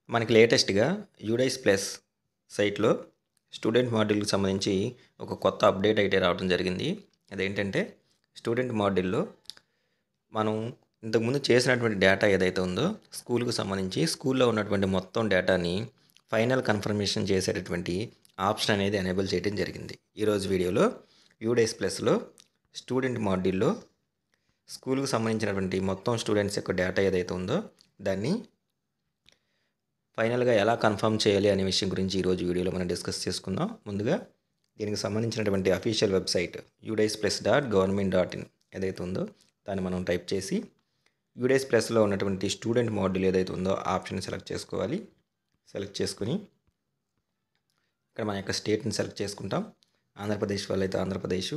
మనకి లేటెస్ట్‌గా UDISE plus సైట్‌లో స్టూడెంట్ మాడ్యూల్‌కి సంబంధించి ఒక కొత్త అప్డేట్ అయితే రావడం జరిగింది. అదేంటంటే స్టూడెంట్ మాడ్యూల్‌లో మనం ఇంతకుముందు చేసినటువంటి డేటా ఏదైతే ఉందో స్కూల్‌కి సంబంధించి స్కూల్‌లో ఉన్నటువంటి మొత్తం డేటాని ఫైనల్ కన్ఫర్మేషన్ చేసేటటువంటి ఆప్షన్ అనేది ఎనేబుల్ చేయడం జరిగింది. ఈరోజు వీడియోలో యూడైస్ ప్లస్‌లో స్టూడెంట్ మాడ్యూల్‌లో స్కూల్‌కి సంబంధించినటువంటి మొత్తం స్టూడెంట్స్ యొక్క డేటా ఏదైతే ఉందో దాన్ని ఫైనల్‌గా ఎలా కన్ఫర్మ్ చేయాలి అనే విషయం గురించి ఈరోజు వీడియోలో మనం డిస్కస్ చేసుకుందాం. ముందుగా దీనికి సంబంధించినటువంటి అఫీషియల్ వెబ్సైట్ udasplus.government.in ఏదైతే ఉందో దాన్ని మనం టైప్ చేసి యూడైస్ ప్లస్లో ఉన్నటువంటి స్టూడెంట్ మాడ్యూల్ ఏదైతే ఉందో ఆప్షన్ సెలెక్ట్ చేసుకోవాలి. సెలెక్ట్ చేసుకుని ఇక్కడ మన యొక్క స్టేట్ని సెలెక్ట్ చేసుకుంటాం. ఆంధ్రప్రదేశ్ వాళ్ళైతే ఆంధ్రప్రదేశ్,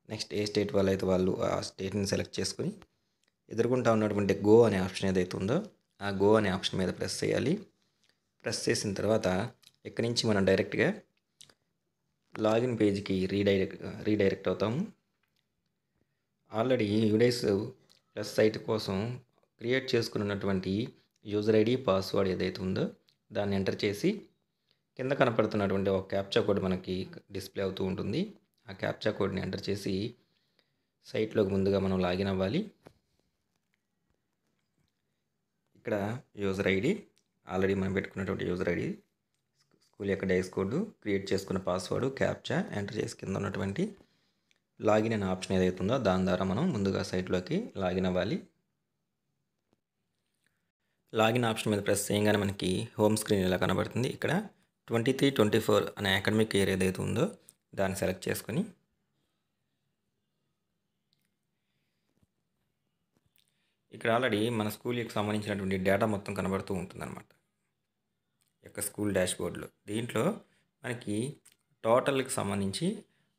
నెక్స్ట్ ఏ స్టేట్ వాళ్ళైతే వాళ్ళు ఆ స్టేట్ని సెలెక్ట్ చేసుకుని ఎదుర్కొంటా ఉన్నటువంటి గో అనే ఆప్షన్ ఏదైతే ఉందో ఆ గో అనే ఆప్షన్ మీద ప్రెస్ చేయాలి. ప్రెస్ చేసిన తర్వాత ఇక్కడి నుంచి మనం డైరెక్ట్గా లాగిన్ పేజ్కి రీడైరెక్ట్ అవుతాము. ఆల్రెడీ యూడైస్ ప్లస్ సైట్ కోసం క్రియేట్ చేసుకున్నటువంటి యూజర్ ఐడి పాస్వర్డ్ ఏదైతే ఉందో దాన్ని ఎంటర్ చేసి కింద కనపడుతున్నటువంటి ఒక క్యాప్చా కోడ్ మనకి డిస్ప్లే అవుతూ ఉంటుంది. ఆ క్యాప్చా కోడ్ని ఎంటర్ చేసి సైట్లోకి ముందుగా మనం లాగిన్ అవ్వాలి. ఇక్కడ యూజర్ ఐడి ఆల్రెడీ మనం పెట్టుకున్నటువంటి యూజర్ ఐడి, స్కూల్ యొక్క డైస్ కోడ్, క్రియేట్ చేసుకున్న పాస్వర్డ్, క్యాప్చా ఎంటర్ చేసి కింద ఉన్నటువంటి లాగిన్ అనే ఆప్షన్ ఏదైతే ఉందో దాని ద్వారా మనం ముందుగా సైట్లోకి లాగిన్ అవ్వాలి. లాగిన్ ఆప్షన్ మీద ప్రెస్ చేయగానే మనకి హోమ్ స్క్రీన్ ఇలా కనబడుతుంది. ఇక్కడ 23-24 అనే అకాడమిక్ ఇయర్ ఏదైతే ఉందో దాన్ని సెలెక్ట్ చేసుకొని ఇక్కడ ఆల్రెడీ మన స్కూల్కి సంబంధించినటువంటి డేటా మొత్తం కనబడుతూ ఉంటుందన్నమాట యొక్క స్కూల్ డాష్బోర్డ్లో. దీంట్లో మనకి టోటల్కి సంబంధించి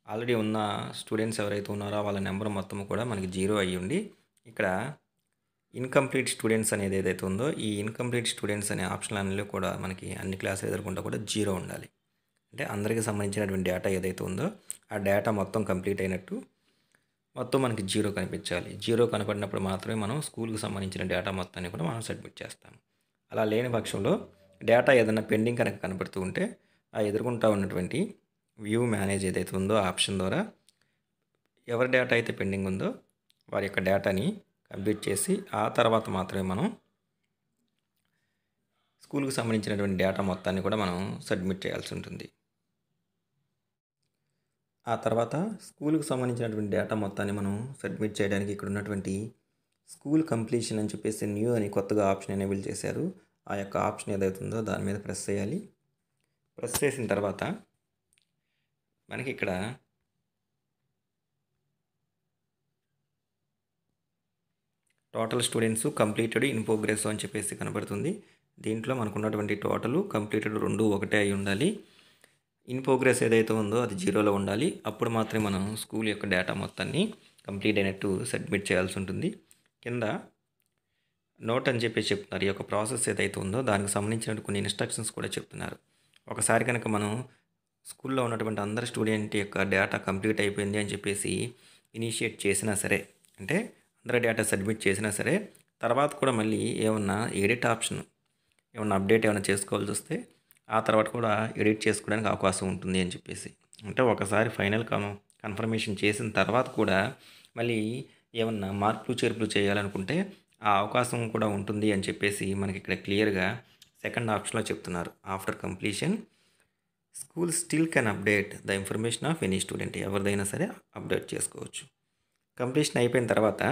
ఆల్రెడీ ఉన్న స్టూడెంట్స్ ఎవరైతే ఉన్నారో వాళ్ళ నెంబర్ మొత్తం కూడా మనకి 0 అయ్యి ఉండి ఇక్కడ ఇన్కంప్లీట్ స్టూడెంట్స్ అనేది ఏదైతే ఉందో ఈ ఇన్కంప్లీట్ స్టూడెంట్స్ అనే ఆప్షన్ అన్నిలో కూడా మనకి అన్ని క్లాసులు ఎదుర్కొంటూ కూడా 0 ఉండాలి. అంటే అందరికీ సంబంధించినటువంటి డేటా ఏదైతే ఉందో ఆ డేటా మొత్తం కంప్లీట్ అయినట్టు మొత్తం మనకి 0 కనిపించాలి. 0 కనపడినప్పుడు మాత్రమే మనం స్కూల్కి సంబంధించిన డేటా మొత్తాన్ని కూడా మనం సబ్మిట్ చేస్తాం. అలా లేని పక్షంలో డేటా ఏదైనా పెండింగ్ కనుక కనపడుతూ ఉంటే ఆ ఎదుర్కొంటూ ఉన్నటువంటి వ్యూ మేనేజ్ ఏదైతే ఉందో ఆ ఆప్షన్ ద్వారా ఎవరి డేటా అయితే పెండింగ్ ఉందో వారి యొక్క డేటాని కంప్లీట్ చేసి ఆ తర్వాత మాత్రమే మనం స్కూల్కి సంబంధించినటువంటి డేటా మొత్తాన్ని కూడా మనం సబ్మిట్ చేయాల్సి ఉంటుంది. ఆ తర్వాత స్కూల్కి సంబంధించినటువంటి డేటా మొత్తాన్ని మనం సబ్మిట్ చేయడానికి ఇక్కడ ఉన్నటువంటి స్కూల్ కంప్లీషన్ అని చెప్పేసి న్యూ అని కొత్తగా ఆప్షన్ ఎనేబుల్ చేశారు. ఆ యొక్క ఆప్షన్ ఏదైతే ఉందో దాని మీద ప్రెస్ చేయాలి. ప్రెస్ చేసిన తర్వాత మనకి ఇక్కడ total students completed in progress అని చెప్పేసి కనబడుతుంది. దీంట్లో మనకు ఉన్నటువంటి టోటల్ కంప్లీటెడ్ 2 ఒకటే అయి ఉండాలి. ఇన్ ప్రోగ్రెస్ ఏదైతే ఉందో అది 0లో ఉండాలి. అప్పుడు మాత్రమే మనం స్కూల్ యొక్క డేటా మొత్తాన్ని కంప్లీట్ అయినట్టు సబ్మిట్ చేయాల్సి ఉంటుంది. కింద నోట్ అని చెప్పేసి చెప్తున్నారు. ఈ యొక్క ప్రాసెస్ ఏదైతే ఉందో దానికి సంబంధించిన కొన్ని ఇన్స్ట్రక్షన్స్ కూడా చెప్తున్నారు. ఒకసారి కనుక మనం స్కూల్లో ఉన్నటువంటి అందరి స్టూడెంట్ యొక్క డేటా కంప్లీట్ అయిపోయింది అని చెప్పేసి ఇనిషియేట్ చేసినా సరే, అంటే అందరి డేటా సబ్మిట్ చేసినా సరే తర్వాత కూడా మళ్ళీ ఏమన్నా ఎడిట్ ఆప్షన్ ఏమన్నా అప్డేట్ ఏమైనా చేసుకోవాల్సి వస్తే ఆ తర్వాత కూడా ఎడిట్ చేసుకోవడానికి అవకాశం ఉంటుంది అని చెప్పేసి, అంటే ఒకసారి ఫైనల్ కన్ఫర్మేషన్ చేసిన తర్వాత కూడా మళ్ళీ ఏమన్నా మార్పులు చేర్పులు చేయాలనుకుంటే ఆ అవకాశం కూడా ఉంటుంది అని చెప్పేసి మనకి ఇక్కడ క్లియర్గా సెకండ్ ఆప్షన్లో చెప్తున్నారు. After completion school still can update the information of any student, ఎవరిదైనా సరే అప్డేట్ చేసుకోవచ్చు. కంప్లీషన్ అయిపోయిన తర్వాత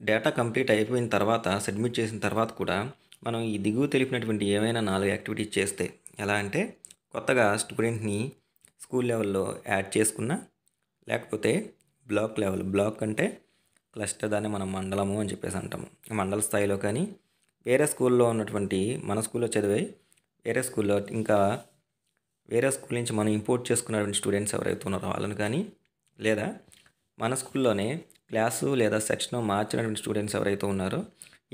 డేటా కంప్లీట్ అయిపోయిన తర్వాత సబ్మిట్ చేసిన తర్వాత కూడా మనం ఈ దిగువ తెలిపినటువంటి ఏమైనా 4 యాక్టివిటీస్ చేస్తే, ఎలా అంటే కొత్తగా స్టూడెంట్ని స్కూల్ లెవెల్లో యాడ్ చేసుకున్నా, లేకపోతే బ్లాక్ లెవెల్, బ్లాక్ అంటే క్లస్టర్, దాన్ని మనం మండలము అని చెప్పేసి అంటాము. మండల స్థాయిలో కానీ వేరే స్కూల్లో ఉన్నటువంటి మన స్కూల్లో చదివే వేరే స్కూల్లో ఇంకా వేరే స్కూల్ నుంచి మనం ఇంపోర్ట్ చేసుకున్నటువంటి స్టూడెంట్స్ ఎవరైతే ఉన్నారో వాళ్ళని కానీ, లేదా మన స్కూల్లోనే క్లాసు లేదా సెక్షన్ మార్చినటువంటి స్టూడెంట్స్ ఎవరైతే ఉన్నారో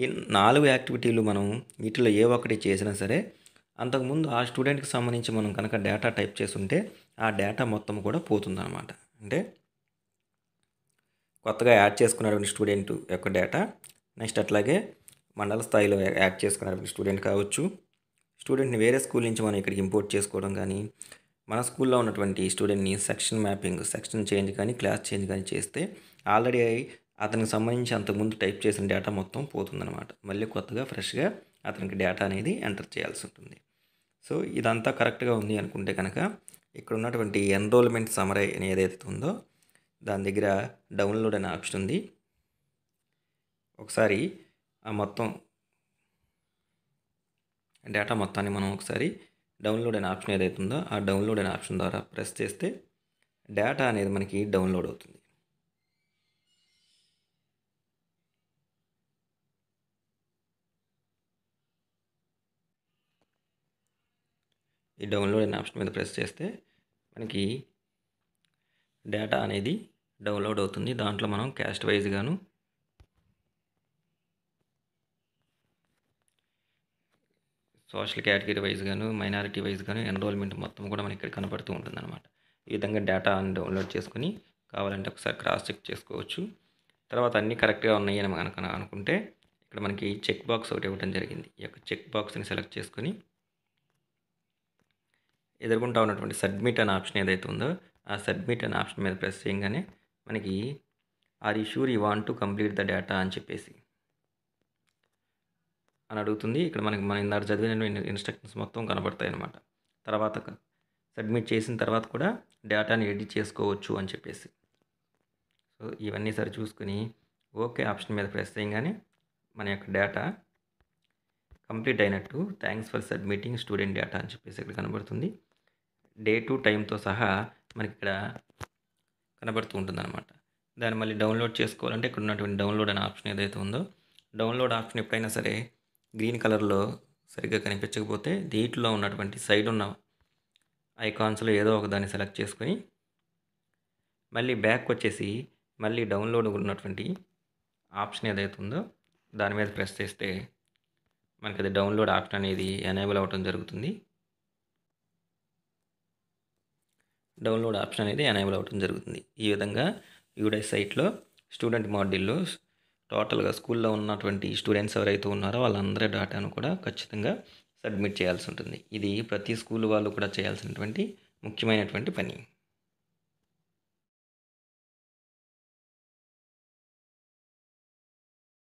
ఈ 4 యాక్టివిటీలు మనం వీటిలో ఏ ఒక్కటి చేసినా సరే అంతకుముందు ఆ స్టూడెంట్కి సంబంధించి మనం కనుక డేటా టైప్ చేసి ఉంటే ఆ డేటా మొత్తం కూడా పోతుందన్నమాట. అంటే కొత్తగా యాడ్ చేసుకున్నటువంటి స్టూడెంట్ యొక్క డేటా, నెక్స్ట్ అట్లాగే మండల స్థాయిలో యాడ్ చేసుకున్నటువంటి స్టూడెంట్ కావచ్చు, స్టూడెంట్ని వేరే స్కూల్ నుంచి మనం ఇక్కడికి ఇంపోర్ట్ చేసుకోవడం కానీ, మన స్కూల్లో ఉన్నటువంటి స్టూడెంట్ని సెక్షన్ మ్యాపింగ్, సెక్షన్ చేంజ్ కానీ, క్లాస్ చేంజ్ కానీ చేస్తే ఆల్రెడీ అతనికి సంబంధించి అంతకుముందు టైప్ చేసిన డేటా మొత్తం పోతుందన్నమాట. మళ్ళీ కొత్తగా ఫ్రెష్గా అతనికి డేటా అనేది ఎంటర్ చేయాల్సి ఉంటుంది. సో ఇదంతా కరెక్ట్గా ఉంది అనుకుంటే కనుక ఇక్కడ ఉన్నటువంటి ఎన్రోల్మెంట్ సమరీ అని ఏదైతే ఉందో దాని దగ్గర డౌన్లోడ్ అనే ఆప్షన్ ఉంది. ఒకసారి ఆ మొత్తం డేటా మొత్తాన్ని మనం ఒకసారి డౌన్లోడ్ అనే ఆప్షన్ ఏదైతే ఉందో ఆ డౌన్లోడ్ అనే ఆప్షన్ ద్వారా ప్రెస్ చేస్తే డేటా అనేది మనకి డౌన్లోడ్ అవుతుంది. ఈ డౌన్లోడ్ అనే ఆప్షన్ మీద ప్రెస్ చేస్తే మనకి డేటా అనేది డౌన్లోడ్ అవుతుంది. దాంట్లో మనం క్యాస్ట్ వైజ్ గాను, సోషల్ కేటగిరీ వైజ్ గాను, మైనారిటీ వైజ్ గాను ఎన్రోల్మెంట్ మొత్తం కూడా మనకి ఇక్కడ కనపడుతూ ఉంటుందన్నమాట. ఈ విధంగా డేటాని డౌన్లోడ్ చేసుకుని కావాలంటే ఒకసారి క్రాస్ చెక్ చేసుకోవచ్చు. తర్వాత అన్నీ కరెక్ట్గా ఉన్నాయి అని మనకు అనుకుంటే ఇక్కడ మనకి చెక్ బాక్స్ ఒకటి ఇవ్వడం జరిగింది. ఈ యొక్క చెక్ బాక్స్ని సెలెక్ట్ చేసుకొని ఎదుర్కొంటా ఉన్నటువంటి సబ్మిట్ అనే ఆప్షన్ ఏదైతే ఉందో ఆ సబ్మిట్ అనే ఆప్షన్ మీద ప్రెస్ చేయగానే మనకి are you sure you want to complete the data అని చెప్పేసి అని అడుగుతుంది. ఇక్కడ మనకి మన ఇందాక చదివిన ఇన్స్ట్రక్షన్స్ మొత్తం కనబడతాయి అన్నమాట. తర్వాత సబ్మిట్ చేసిన తర్వాత కూడా డేటాని ఎడిట్ చేసుకోవచ్చు అని చెప్పేసి. సో ఇవన్నీ సరి చూసుకుని ఓకే ఆప్షన్ మీద ప్రెస్ చేయగానే మన యొక్క డేటా కంప్లీట్ అయినట్టు, thanks for submitting student data అని చెప్పేసి ఇక్కడ కనబడుతుంది. డేటు టైంతో సహా మనకి ఇక్కడ కనబడుతూ ఉంటుందన్నమాట. దాన్ని మళ్ళీ డౌన్లోడ్ చేసుకోవాలంటే ఇక్కడ ఉన్నటువంటి డౌన్లోడ్ అనే ఆప్షన్ ఏదైతే ఉందో డౌన్లోడ్ ఆప్షన్ ఎప్పుడైనా సరే గ్రీన్ కలర్లో సరిగ్గా కనిపించకపోతే దీంట్లో ఉన్నటువంటి సైడ్ ఉన్న ఐకాన్స్లో ఏదో ఒక దాన్ని సెలెక్ట్ చేసుకొని మళ్ళీ బ్యాక్ వచ్చేసి మళ్ళీ డౌన్లోడ్ ఉన్నటువంటి ఆప్షన్ ఏదైతే ఉందో దాని మీద ప్రెస్ చేస్తే మనకి అది డౌన్లోడ్ ఆప్షన్ అనేది ఎనేబుల్ అవ్వడం జరుగుతుంది. డౌన్లోడ్ ఆప్షన్ అనేది ఎనేబుల్ అవ్వడం జరుగుతుంది. ఈ విధంగా యూడై సైట్లో స్టూడెంట్ మాడ్యూల్లో టోటల్గా స్కూల్లో ఉన్నటువంటి స్టూడెంట్స్ ఎవరైతే ఉన్నారో వాళ్ళందరి డేటాను కూడా ఖచ్చితంగా సబ్మిట్ చేయాల్సి ఉంటుంది. ఇది ప్రతి స్కూల్ వాళ్ళు కూడా చేయాల్సినటువంటి ముఖ్యమైనటువంటి పని.